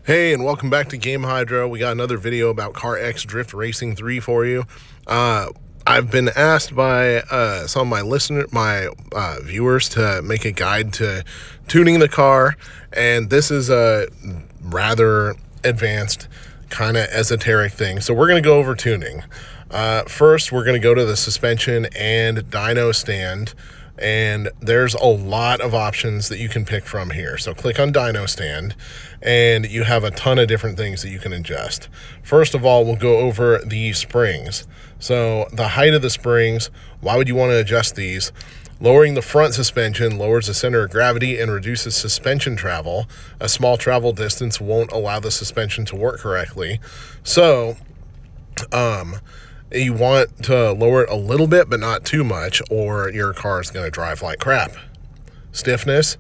Hey, and welcome back to Game Hydro. We got another video about CarX Drift Racing 3 for you. I've been asked by some of my viewers to make a guide to tuning the car, and this is a rather advanced, kind of esoteric thing. So we're going to go over tuning. First, we're going to go to the suspension and Dynostand. And there's a lot of options that you can pick from here. So click on Dynostand, and you have a ton of different things that you can adjust. First of all, we'll go over the springs. So the height of the springs, why would you want to adjust these? Lowering the front suspension lowers the center of gravity and reduces suspension travel. A small travel distance won't allow the suspension to work correctly. So, you want to lower it a little bit, but not too much, or your car is going to drive like crap. Stiffness.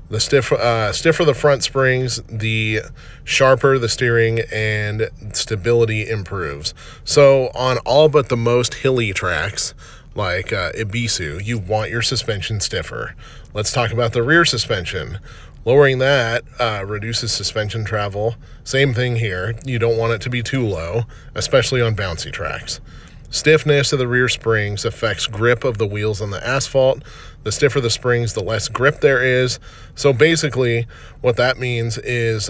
The stiffer the front springs, the sharper the steering, and stability improves. So on all but the most hilly tracks, like Ibisu, you want your suspension stiffer. Let's talk about the rear suspension. Lowering that reduces suspension travel. Same thing here. You don't want it to be too low, especially on bouncy tracks. Stiffness of the rear springs affects grip of the wheels on the asphalt. The stiffer the springs, the less grip there is. So basically, what that means is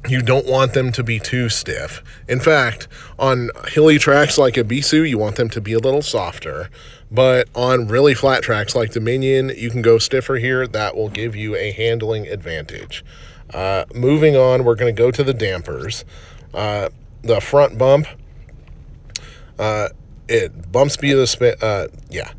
you don't want them to be too stiff. In fact, on hilly tracks like Ibisu, you want them to be a little softer. But on really flat tracks like Dominion, you can go stiffer here. That will give you a handling advantage. Moving on, we're going to go to the dampers. The front bump, it bump speed of the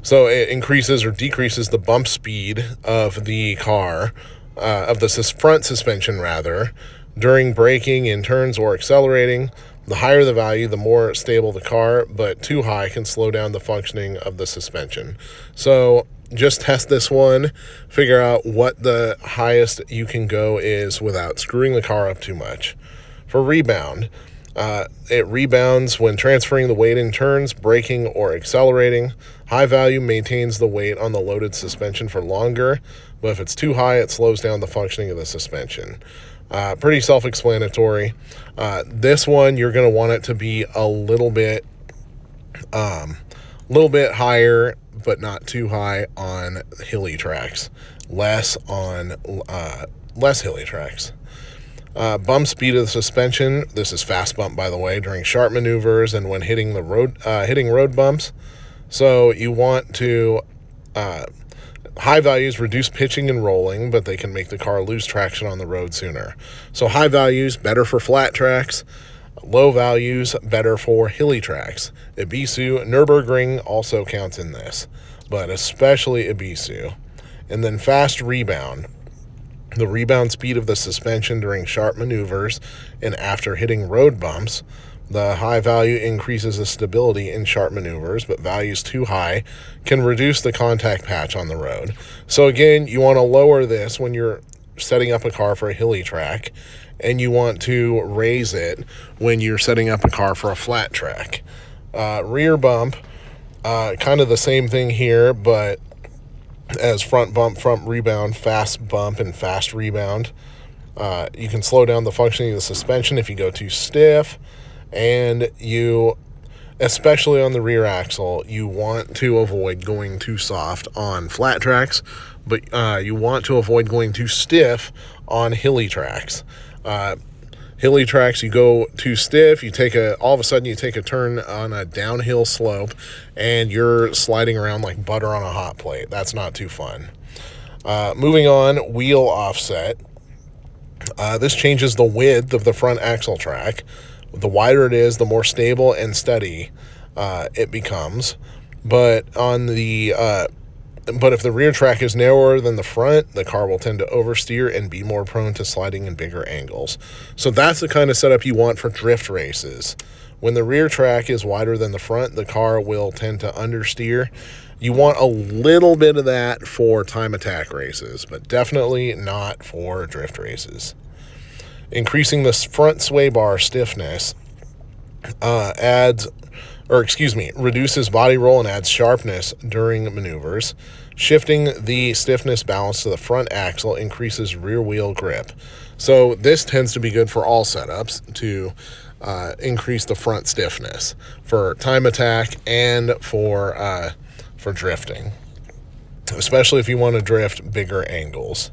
So it increases or decreases the bump speed of the car, of the front suspension rather, during braking in turns or accelerating. The higher the value, the more stable the car, but too high can slow down the functioning of the suspension. So just test this one, figure out what the highest you can go is without screwing the car up too much. For rebound, it rebounds when transferring the weight in turns, braking, or accelerating. High value maintains the weight on the loaded suspension for longer, but if it's too high, it slows down the functioning of the suspension. Pretty self-explanatory. This one, you're going to want it to be a little bit higher, but not too high on hilly tracks. Less on less hilly tracks. Bump speed of the suspension. This is fast bump, by the way, during sharp maneuvers and when hitting the road bumps. So you want to high values reduce pitching and rolling, but they can make the car lose traction on the road sooner. So high values better for flat tracks. Low values better for hilly tracks. Ibisu, Nürburgring also counts in this, but especially Ibisu. And then fast rebound. The rebound speed of the suspension during sharp maneuvers and after hitting road bumps. The high value increases the stability in sharp maneuvers, but values too high can reduce the contact patch on the road. So again, you want to lower this when you're setting up a car for a hilly track, and you want to raise it when you're setting up a car for a flat track. Rear bump, kind of the same thing here, but as front bump, front rebound, fast bump, and fast rebound. You can slow down the functioning of the suspension if you go too stiff, and you, especially on the rear axle, you want to avoid going too soft on flat tracks, but you want to avoid going too stiff on hilly tracks. Hilly tracks, you go too stiff, all of a sudden you take a turn on a downhill slope and you're sliding around like butter on a hot plate. That's not too fun. Moving on, wheel offset. This changes the width of the front axle track. The wider it is, the more stable and steady it becomes. But if the rear track is narrower than the front, the car will tend to oversteer and be more prone to sliding in bigger angles. So that's the kind of setup you want for drift races. When the rear track is wider than the front, the car will tend to understeer. You want a little bit of that for time attack races, but definitely not for drift races. Increasing the front sway bar stiffness reduces body roll and adds sharpness during maneuvers. Shifting the stiffness balance to the front axle increases rear wheel grip. So this tends to be good for all setups to increase the front stiffness for time attack and for drifting, especially if you want to drift bigger angles.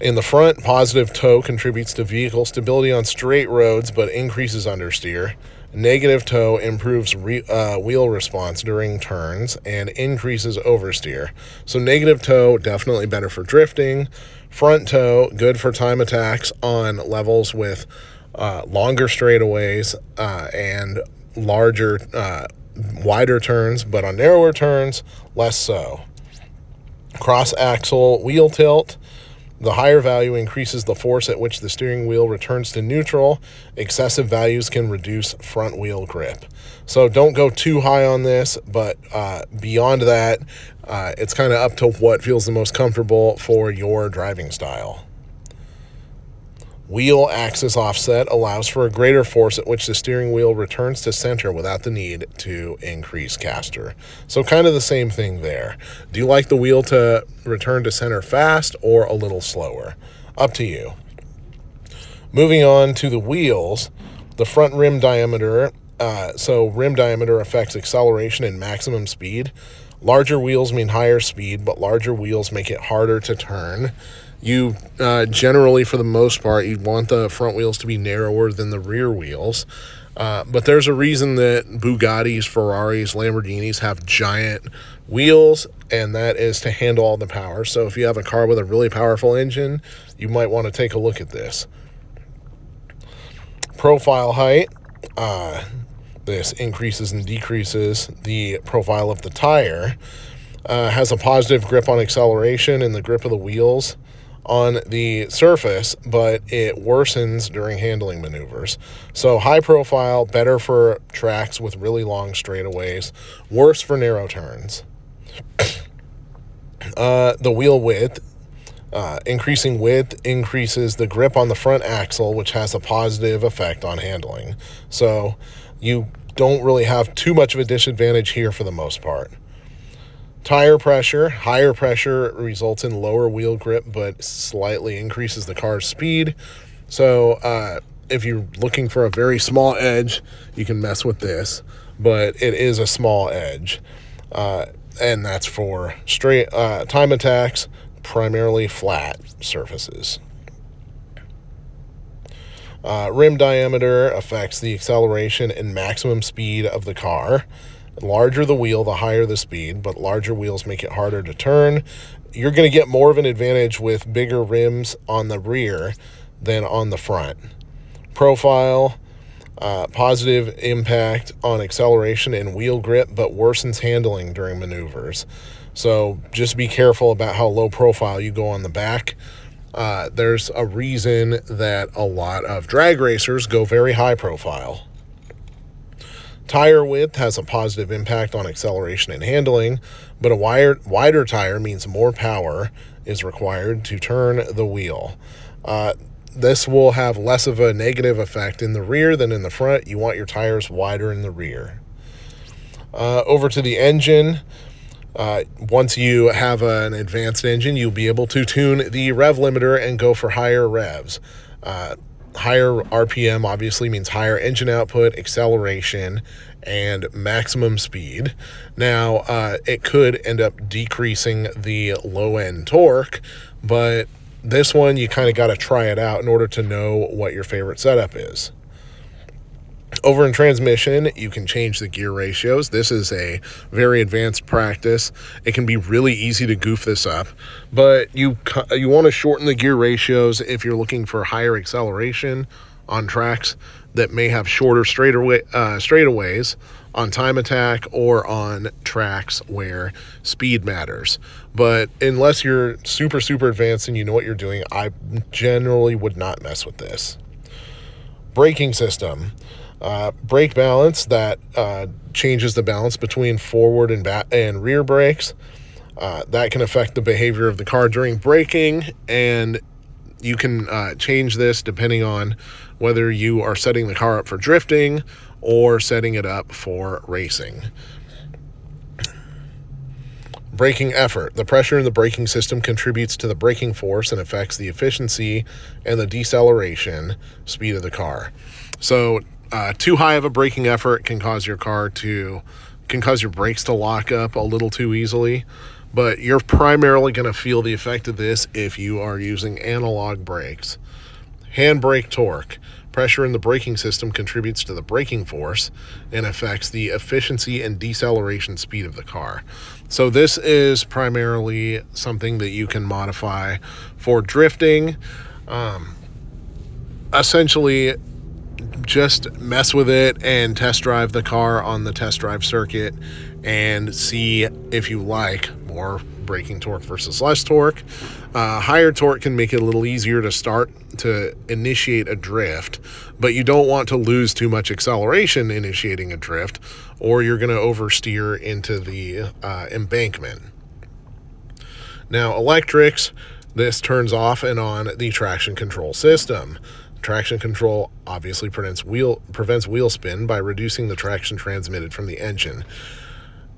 In the front, positive toe contributes to vehicle stability on straight roads but increases understeer. Negative toe improves wheel response during turns and increases oversteer. So negative toe, definitely better for drifting. Front toe, good for time attacks on levels with longer straightaways and larger, wider turns, but on narrower turns, less so. Cross-axle wheel tilt. The higher value increases the force at which the steering wheel returns to neutral. Excessive values can reduce front wheel grip. So don't go too high on this, but beyond that, it's kind of up to what feels the most comfortable for your driving style. Wheel axis offset allows for a greater force at which the steering wheel returns to center without the need to increase caster. So kind of the same thing there. Do you like the wheel to return to center fast or a little slower? Up to you. Moving on to the wheels, the front rim diameter. So rim diameter affects acceleration and maximum speed. Larger wheels mean higher speed, but larger wheels make it harder to turn. You generally, for the most part, you'd want the front wheels to be narrower than the rear wheels. But there's a reason that Bugattis, Ferraris, Lamborghinis have giant wheels, and that is to handle all the power. So if you have a car with a really powerful engine, you might want to take a look at this. Profile height. This increases and decreases the profile of the tire. Has a positive grip on acceleration and the grip of the wheels on the surface, but it worsens during handling maneuvers. So high profile, better for tracks with really long straightaways, worse for narrow turns. The wheel width. Increasing width increases the grip on the front axle, which has a positive effect on handling. So you don't really have too much of a disadvantage here for the most part. Tire pressure. Higher pressure results in lower wheel grip, but slightly increases the car's speed. So if you're looking for a very small edge, you can mess with this, but it is a small edge. And that's for straight time attacks, primarily flat surfaces. Rim diameter affects the acceleration and maximum speed of the car. Larger the wheel, the higher the speed, but larger wheels make it harder to turn. You're going to get more of an advantage with bigger rims on the rear than on the front. Profile, positive impact on acceleration and wheel grip, but worsens handling during maneuvers. So just be careful about how low profile you go on the back. There's a reason that a lot of drag racers go very high profile. Tire width has a positive impact on acceleration and handling, but a wider tire means more power is required to turn the wheel. This will have less of a negative effect in the rear than in the front. You want your tires wider in the rear. Over to the engine. Once you have an advanced engine, you'll be able to tune the rev limiter and go for higher revs. Higher RPM obviously means higher engine output, acceleration, and maximum speed. Now, it could end up decreasing the low-end torque, but this one you kind of got to try it out in order to know what your favorite setup is. Over in transmission, you can change the gear ratios. This is a very advanced practice. It can be really easy to goof this up, but you want to shorten the gear ratios if you're looking for higher acceleration on tracks that may have shorter straightaways on time attack or on tracks where speed matters. But unless you're super advanced and you know what you're doing, I generally would not mess with this. Braking system. Brake balance, that changes the balance between forward and rear brakes. That can affect the behavior of the car during braking, and you can change this depending on whether you are setting the car up for drifting or setting it up for racing. Braking effort. The pressure in the braking system contributes to the braking force and affects the efficiency and the deceleration speed of the car. So too high of a braking effort can cause your brakes to lock up a little too easily, but you're primarily going to feel the effect of this if you are using analog brakes. Handbrake torque. Pressure in the braking system contributes to the braking force and affects the efficiency and deceleration speed of the car. So this is primarily something that you can modify for drifting. Essentially, just mess with it and test drive the car on the test drive circuit and see if you like more braking torque versus less torque. Higher torque can make it a little easier to initiate a drift, but you don't want to lose too much acceleration initiating a drift, or you're going to oversteer into the embankment. Now, electrics, this turns off and on the traction control system. Traction control obviously prevents wheel spin by reducing the traction transmitted from the engine.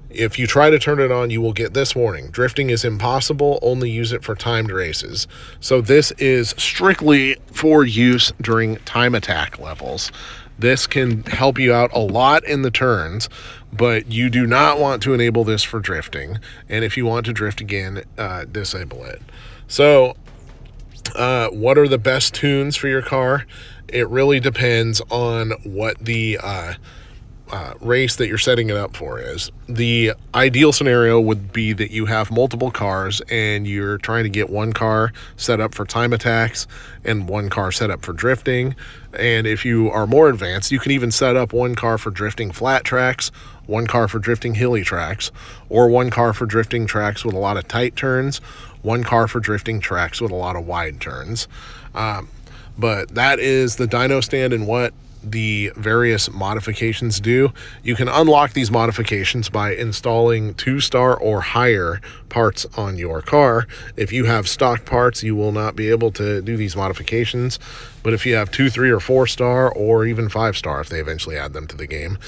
If you try to turn it on, you will get this warning: drifting is impossible, only use it for timed races. So this is strictly for use during time attack levels. This can help you out a lot in the turns, but you do not want to enable this for drifting. And if you want to drift again, disable it. So what are the best tunes for your car? It really depends on what the race that you're setting it up for is. The ideal scenario would be that you have multiple cars and you're trying to get one car set up for time attacks and one car set up for drifting. And if you are more advanced, you can even set up one car for drifting flat tracks, one car for drifting hilly tracks, or one car for drifting tracks with a lot of tight turns, one car for drifting tracks with a lot of wide turns. But that is the Dynostand and what the various modifications do. You can unlock these modifications by installing 2-star or higher parts on your car. If you have stock parts, you will not be able to do these modifications, but if you have 2, 3, or 4-star, or even 5-star if they eventually add them to the game,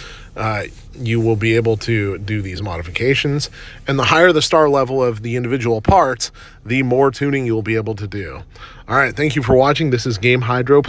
you will be able to do these modifications. And the higher the star level of the individual parts, the more tuning you'll be able to do. All right, thank you for watching. This is Game Hydro.